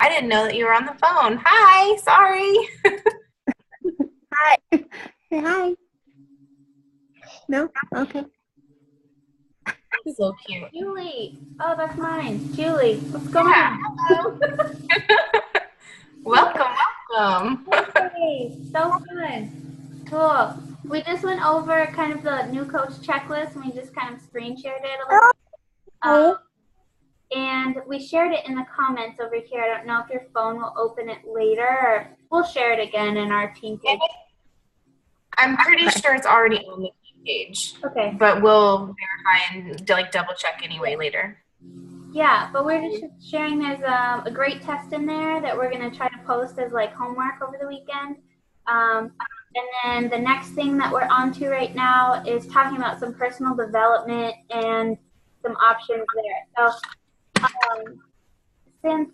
I didn't know that you were on the phone. Hi, sorry. Hi. Say hi. No? Okay. So cute. Julie. Oh, that's mine. Julie. What's going Yeah, on? welcome, welcome. Hey, so fun. Cool. We just went over kind of the new coach checklist and we just kind of screen shared it a little. And we shared it in the comments over here. I don't know if your phone will open it later or we'll share it again in our team page. I'm pretty sure it's already on the page. Okay. But we'll verify and like double check anyway later. Yeah, but we're just sharing there's a great test in there that we're going to try to post as like homework over the weekend. And then the next thing that we're on to right now is talking about some personal development and some options there. So since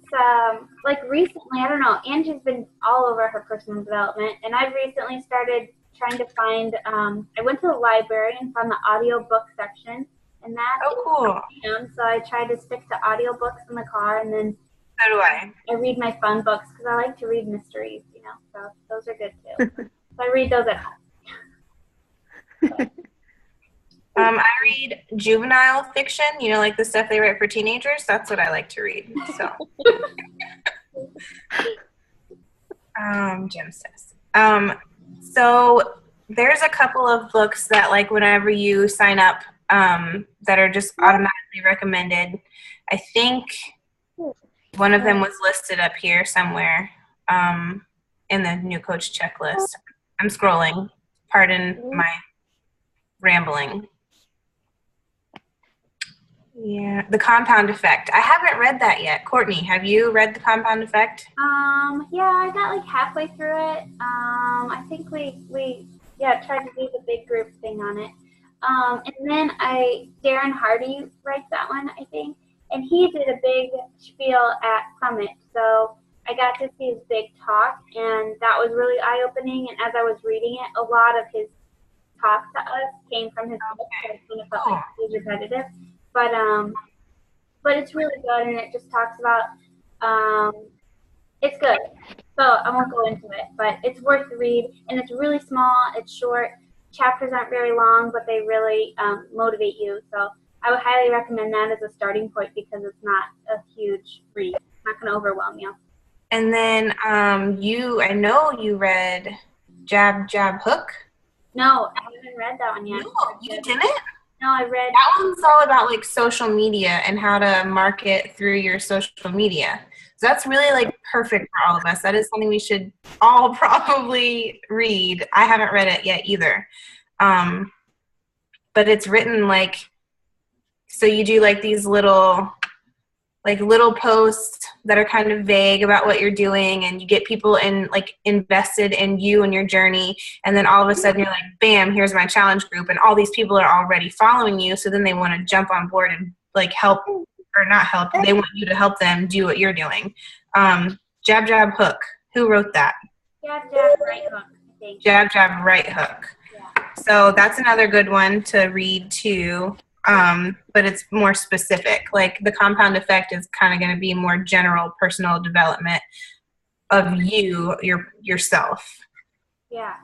like recently, I don't know, Angie's been all over her personal development, and I've recently started trying to find, I went to the library and found the audiobook section. And that cool. So I try to stick to audiobooks in the car, and then So do I. I read my fun books because I like to read mysteries, so those are good too. So I read those at home. I read juvenile fiction, like the stuff they write for teenagers. That's what I like to read. So, Jim says. So there's a couple of books that, like, whenever you sign up, that are just automatically recommended. I think one of them was listed up here somewhere, in the new coach checklist. I'm scrolling. Pardon my rambling. Yeah, The Compound Effect. I haven't read that yet. Courtney, have you read The Compound Effect? Yeah, I got like halfway through it. I think we tried to do the big group thing on it. And then Darren Hardy writes that one, I think, and he did a big spiel at Summit. So I got to see his big talk, and that was really eye-opening. And as I was reading it, a lot of his talk to us came from his book, so I kind of felt like it was repetitive. But it's really good, and it just talks about it's good. So I won't go into it, but it's worth the read, and it's really small. It's short. Chapters aren't very long, but they really motivate you. So I would highly recommend that as a starting point because it's not a huge read. It's not going to overwhelm you. And then I know you read Jab, Jab, Hook. No, I haven't read that one yet. No, you didn't? No, I read. That one's all about like social media and how to market through your social media. So that's really like perfect for all of us. That is something we should all probably read. I haven't read it yet either. But it's written like, so you do like these little posts that are kind of vague about what you're doing, and you get people invested in you and your journey, and then all of a sudden you're like, bam, here's my challenge group, and all these people are already following you, so then they want to jump on board and like help, or not help, they want you to help them do what you're doing. Jab, Jab, Hook. Who wrote that? Jab, Jab, Right Hook, I think. Jab, Jab, Right Hook. Yeah. So that's another good one to read too. But it's more specific. Like The Compound Effect is kind of going to be more general personal development of yourself. Yeah.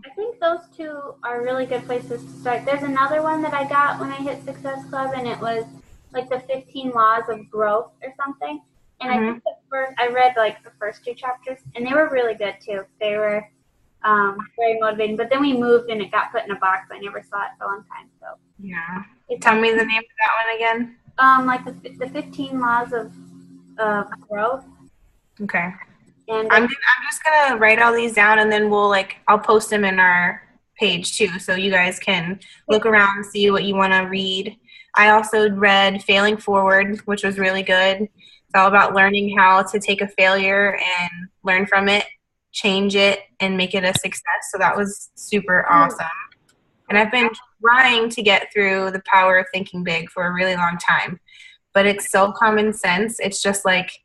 I think those two are really good places to start. There's another one that I got when I hit Success Club, and it was like the 15 Laws of Growth or something. And I think I read like the first two chapters, and they were really good too. They were very motivating. But then we moved, and it got put in a box. I never saw it for a long time. So yeah. Tell me the name of that one again. Like the 15 Laws of Growth. Okay. And I'm just gonna write all these down, and then I'll post them in our page too, so you guys can look around and see what you want to read. I also read Failing Forward, which was really good. It's all about learning how to take a failure and learn from it, change it, and make it a success. So that was super awesome. And I've been trying to get through The Power of Thinking Big for a really long time, but it's so common sense. It's just like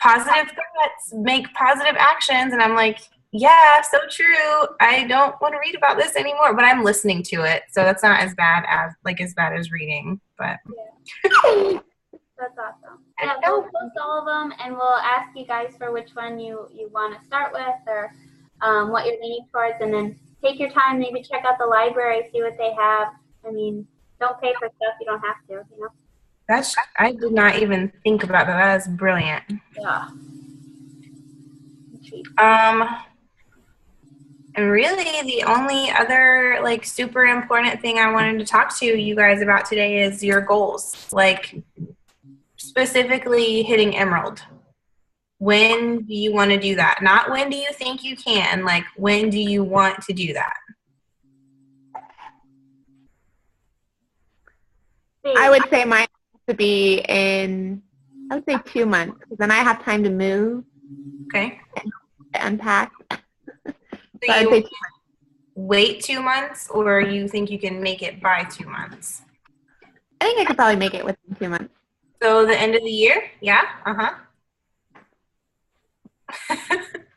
positive thoughts make positive actions, and I'm like, yeah, so true. I don't want to read about this anymore, but I'm listening to it, so that's not as bad as reading. But yeah. That's awesome. I Yeah, we'll post all of them, and we'll ask you guys for which one you want to start with, or what you're leaning towards, and then take your time. Maybe check out the library, see what they have. I mean, don't pay for stuff you don't have to. You know. I did not even think about that. That is brilliant. Yeah. And really the only other like super important thing I wanted to talk to you guys about today is your goals. Like specifically hitting Emerald. When do you want to do that? Not when do you think you can, like when do you want to do that? I would say mine has to be I would say 2 months, because then I have time to move Okay. and to unpack. So I'd say 2 months. Wait 2 months, or you think you can make it by 2 months? I think I could probably make it within 2 months. So the end of the year? Yeah? Uh-huh.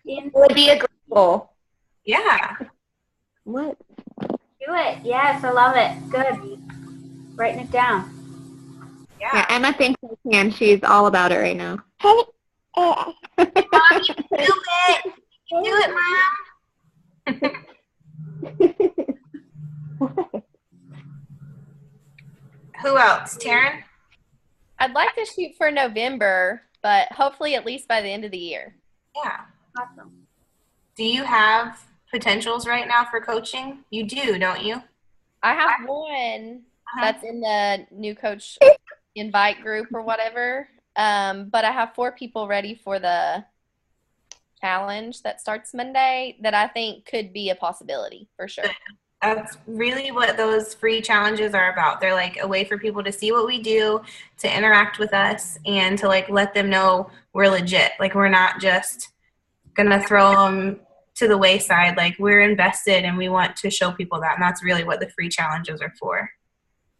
It would be a great goal. Yeah. What? Do it. Yes, I love it. Good. Writing it down. Yeah, Emma thinks I can. She's all about it right now. Hey. Mom, you can do it. You can do it, Mom. Who else? Taryn? I'd like to shoot for November, but hopefully at least by the end of the year. Yeah. Awesome. Do you have potentials right now for coaching? You do, don't you? I have one that's in the new coach invite group or whatever, but I have 4 people ready for the challenge that starts Monday that I think could be a possibility for sure. That's really what those free challenges are about. They're like a way for people to see what we do, to interact with us, and to like let them know we're legit. Like we're not just gonna throw them to the wayside. Like we're invested and we want to show people that, and that's really what the free challenges are for.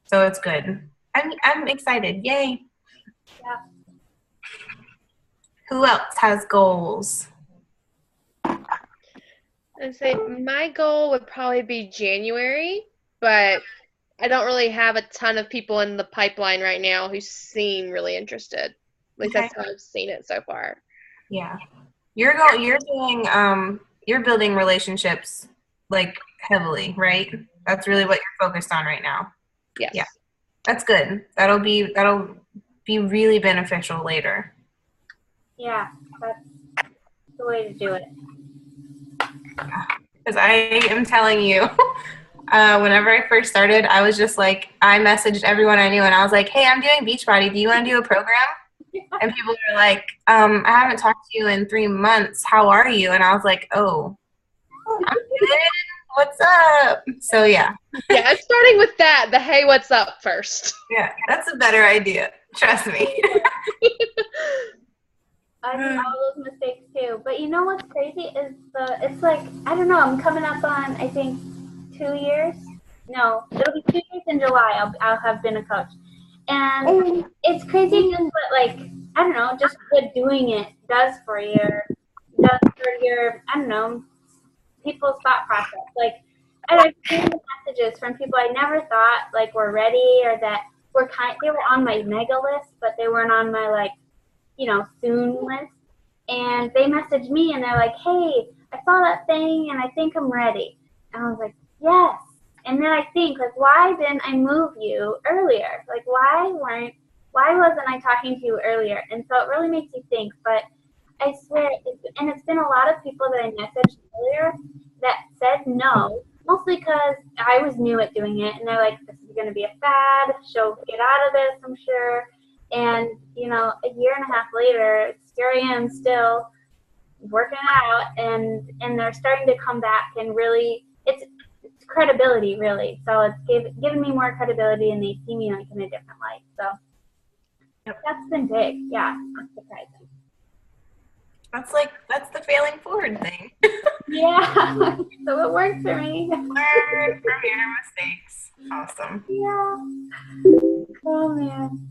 So it's good. I'm excited. Yay. Yeah. Who else has goals? I'd say my goal would probably be January, but I don't really have a ton of people in the pipeline right now who seem really interested. At least that's how I've seen it so far. Yeah. You're building relationships like heavily, right? That's really what you're focused on right now. Yes. Yeah. That's good. That'll be really beneficial later. Yeah, that's the way to do it. Because I am telling you, whenever I first started, I was just like, I messaged everyone I knew and I was like, hey, I'm doing Beachbody. Do you want to do a program? And people were like, I haven't talked to you in 3 months. How are you? And I was like, oh, I'm good. What's up? So, yeah. Yeah, I'm starting with that, the hey, what's up first. Yeah, that's a better idea. Trust me. I do all those mistakes too. But you know what's crazy is it's like, I don't know, I'm coming up on, I think, 2 years. No, it'll be 2 years in July. I'll have been a coach. And it's crazy just what, like, I don't know, just what doing it does for your, I don't know, people's thought process. Like, I've seen messages from people I never thought, like, were ready or that they were on my mega list, but they weren't on my, like, soon list. And they messaged me and they're like, hey, I saw that thing and I think I'm ready. And I was like, yes. And then I think, like, why didn't I move you earlier? Like, why wasn't I talking to you earlier? And so it really makes you think. But I swear, it's been a lot of people that I messaged earlier that said no, mostly because I was new at doing it. And they're like, this is going to be a fad. She'll get out of this, I'm sure. And, a year and a half later, here I am still working out, and they're starting to come back, and really, it's credibility, really. So it's given me more credibility, and they see me like in a different light. So that's been big. Yeah, it's surprising. That's the failing forward thing. Yeah, so it worked for me. Learn from your mistakes. Awesome. Yeah. Oh, man.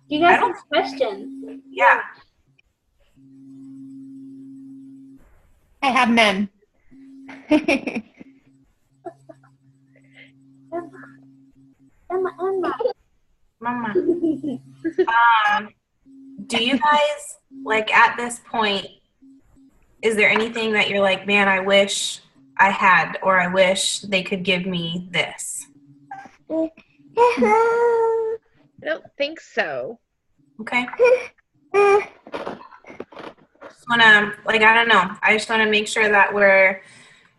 Do you guys have questions? Yeah. I have none. Emma. Mama. Do you guys, like, at this point, is there anything that you're like, man, I wish I had, or I wish they could give me this? I don't think so. Okay. Just wanna, like, I don't know. I just want to make sure that we're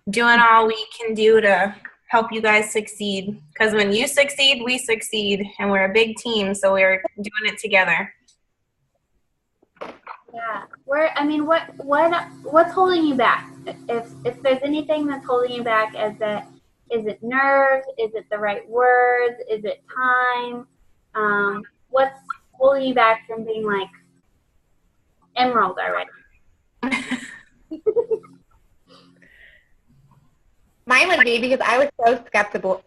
doing all we can do to help you guys succeed. Because when you succeed, we succeed, and we're a big team, so we're doing it together. Yeah. What's holding you back? If there's anything that's holding you back, is it nerves? Is it the right words? Is it time? What's holding you back from being like emerald already? Mine would be because I was so skeptical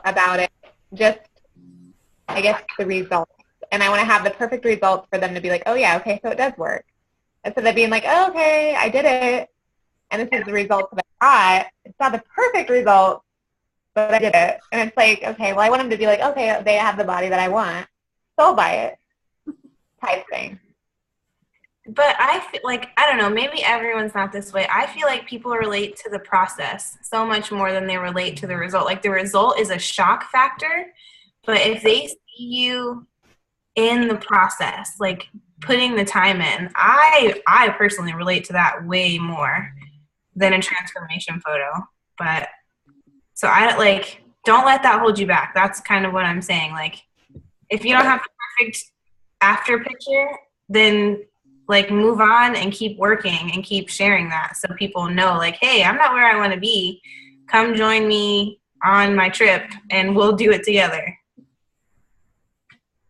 about it. Just, I guess, the results. And I want to have the perfect results for them to be like, oh, yeah, okay, so it does work. Instead of being like, oh, okay, I did it, and this is the results that I got. It's not the perfect result, but I did it. And it's like, okay, well, I want them to be like, okay, they have the body that I want, so I'll buy it type thing. But I feel like, I don't know, maybe everyone's not this way. I feel like people relate to the process so much more than they relate to the result. Like, the result is a shock factor, but if they see you in the process, like putting the time in, I personally relate to that way more than a transformation photo. But so I like, don't let that hold you back. That's kind of what I'm saying. Like, if you don't have the perfect after picture, then like move on and keep working and keep sharing that so people know, like, hey, I'm not where I want to be. Come join me on my trip and we'll do it together.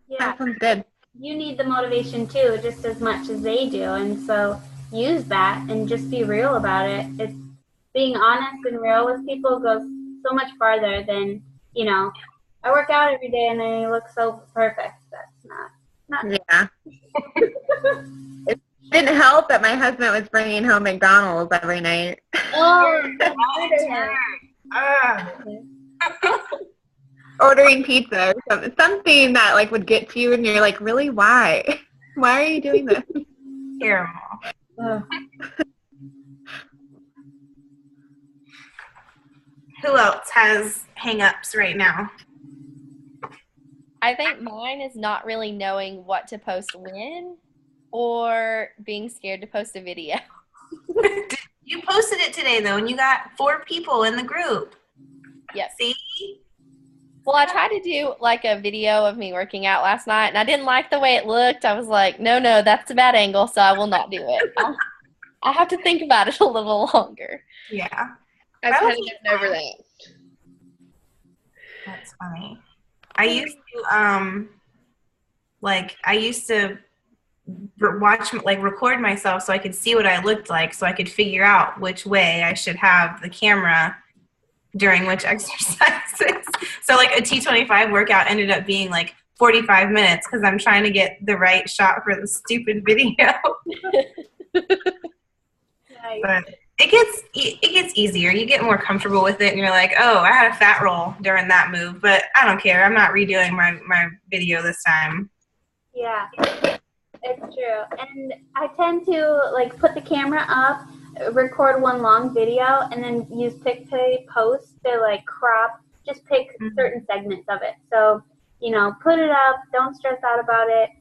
Yeah. That sounds good. You need the motivation too, just as much as they do, and so use that and just be real about it. It's being honest and real with people goes so much farther than, I work out every day and I look so perfect. That's not Yeah. It didn't help that my husband was bringing home McDonald's every night. Oh, Ordering pizza or something that like would get to you and you're like, really, why? Why are you doing this? Terrible. Who else has hang-ups right now? I think mine is not really knowing what to post when or being scared to post a video. You posted it today, though, and you got 4 people in the group. Yes. See? Well, I tried to do like a video of me working out last night, and I didn't like the way it looked. I was like, no, that's a bad angle, so I will not do it. I have to think about it a little longer. Yeah. I've kind of gotten over that. That's funny. I used to record myself so I could see what I looked like, so I could figure out which way I should have the camera during which exercises. So like a T25 workout ended up being like 45 minutes because I'm trying to get the right shot for the stupid video. nice. But it gets easier. You get more comfortable with it, and you're like, oh, I had a fat roll during that move, but I don't care. I'm not redoing my video this time. Yeah, it's true. And I tend to like put the camera up, record one long video, and then use pick-to-post to like crop, just pick certain segments of it. So, put it up, don't stress out about it.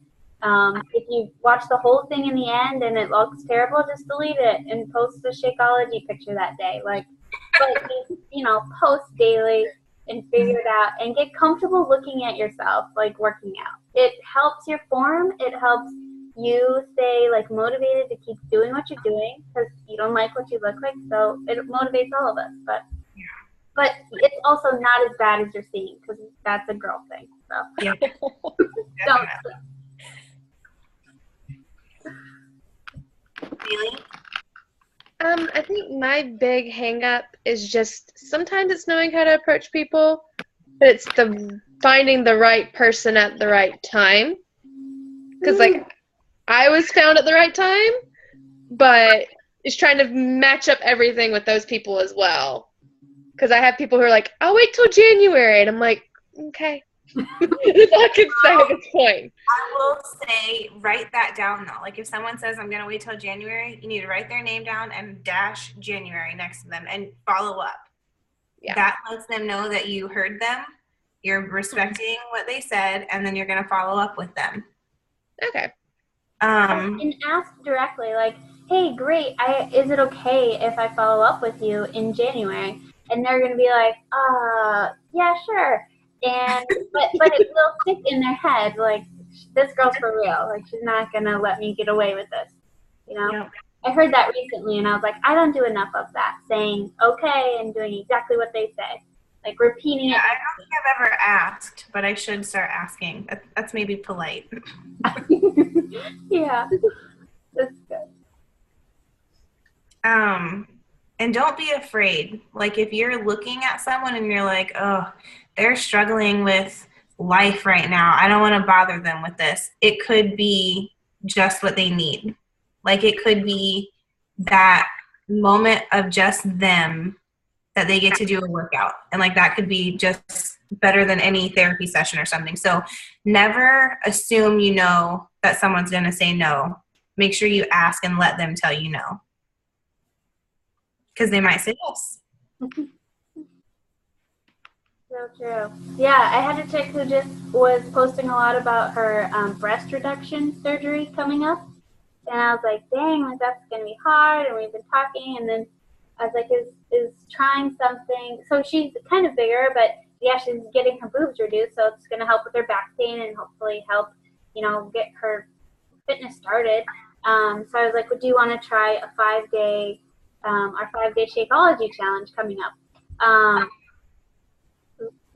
If you watch the whole thing in the end and it looks terrible, just delete it and post the Shakeology picture that day. But just, post daily and figure it out and get comfortable looking at yourself, like working out. It helps your form. It helps you stay like motivated to keep doing what you're doing because you don't like what you look like. So it motivates all of us. But it's also not as bad as you're seeing because that's a girl thing. So Yeah. don't. Really? I think my big hang up is just sometimes it's knowing how to approach people, but it's finding the right person at the right time. Because like I was found at the right time, but it's trying to match up everything with those people as well. Because I have people who are like, I'll wait till January, and I'm like, okay, That's all I can say at this point. I will say, write that down though. Like if someone says I'm gonna wait till January, you need to write their name down and dash January next to them and follow up. Yeah. That lets them know that you heard them, you're respecting what they said, and then you're gonna follow up with them. Okay. And ask directly, like, hey, great, is it okay if I follow up with you in January? And they're gonna be like, yeah, sure. And but it will stick in their head, like, this girl's for real. Like, she's not gonna let me get away with this, you know? Yep. I heard that recently, and I was like, I don't do enough of that, saying okay and doing exactly what they say, like repeating it. I don't think I've ever asked, but I should start asking. That's maybe polite. Yeah, that's good. And don't be afraid. Like if you're looking at someone and you're like, oh, they're struggling with life right now, I don't want to bother them with this. It could be just what they need. Like it could be that moment of just them that they get to do a workout. And like that could be just better than any therapy session or something. So never assume you know that someone's going to say no. Make sure you ask and let them tell you no. Because they might say yes. So true. Yeah, I had a chick who just was posting a lot about her breast reduction surgery coming up. And I was like, dang, like that's going to be hard. And we've been talking. And then I was like, is trying something. So she's kind of bigger, but yeah, she's getting her boobs reduced. So it's going to help with her back pain and hopefully help, you know, get her fitness started. So I was like, would you want to try a 5-day, our 5-day Shakeology challenge coming up?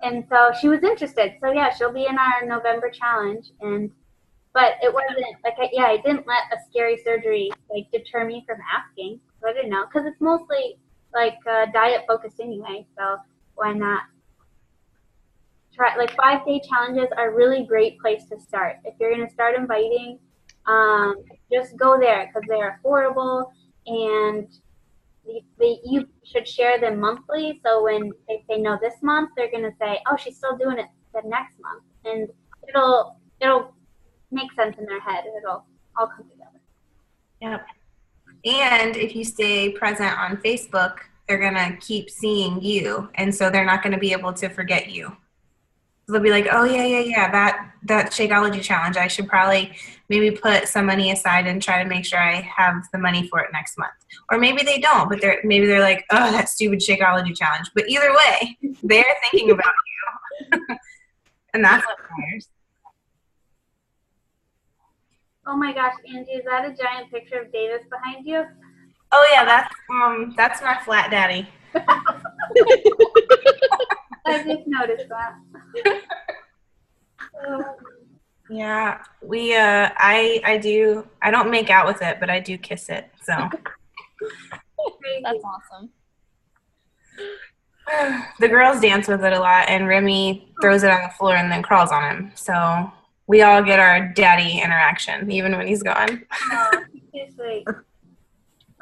And so she was interested. So yeah, she'll be in our November challenge. But it wasn't like, I didn't let a scary surgery like deter me from asking. So I didn't know, because it's mostly like diet focused anyway. So why not try? Like 5-day challenges are a really great place to start. If you're gonna start inviting, just go there because they're affordable and you should share them monthly. So when they say no this month, they're gonna say, oh, she's still doing it the next month, and it'll make sense in their head. It'll all come together. Yep. And if you stay present on Facebook, they're going to keep seeing you. And so they're not going to be able to forget you. They'll be like, oh, yeah, that Shakeology challenge, I should probably maybe put some money aside and try to make sure I have the money for it next month. Or maybe they don't, but maybe they're like, oh, that stupid Shakeology challenge. But either way, they're thinking about you. And that's what matters. Oh my gosh, Angie, is that a giant picture of Davis behind you? Oh yeah, that's my flat daddy. I just noticed that. Yeah, we I don't make out with it, but I do kiss it. So That's awesome. The girls dance with it a lot, and Remy throws it on the floor and then crawls on him. So we all get our daddy interaction, even when he's gone. Oh, too sweet.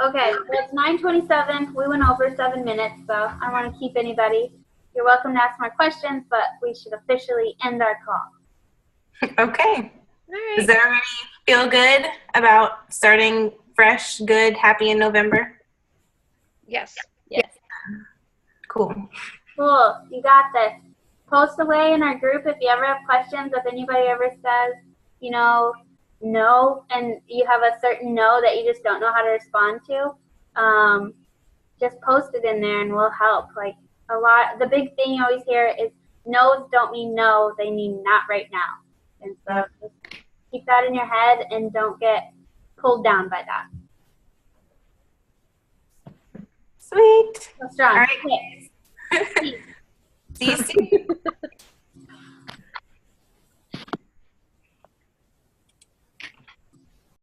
Okay, so it's 9:27. We went over 7 minutes, so I don't want to keep anybody. You're welcome to ask more questions, but we should officially end our call. Okay. All right. Does everybody feel good about starting fresh, good, happy in November? Yes. Yes. Cool. Cool. You got this. Post away in our group if you ever have questions. If anybody ever says, you know, no, and you have a certain no that you just don't know how to respond to, just post it in there and we'll help. Like the big thing you always hear is no's don't mean no, they mean not right now. And so just keep that in your head and don't get pulled down by that. Sweet. So strong. All right. Okay. See you soon.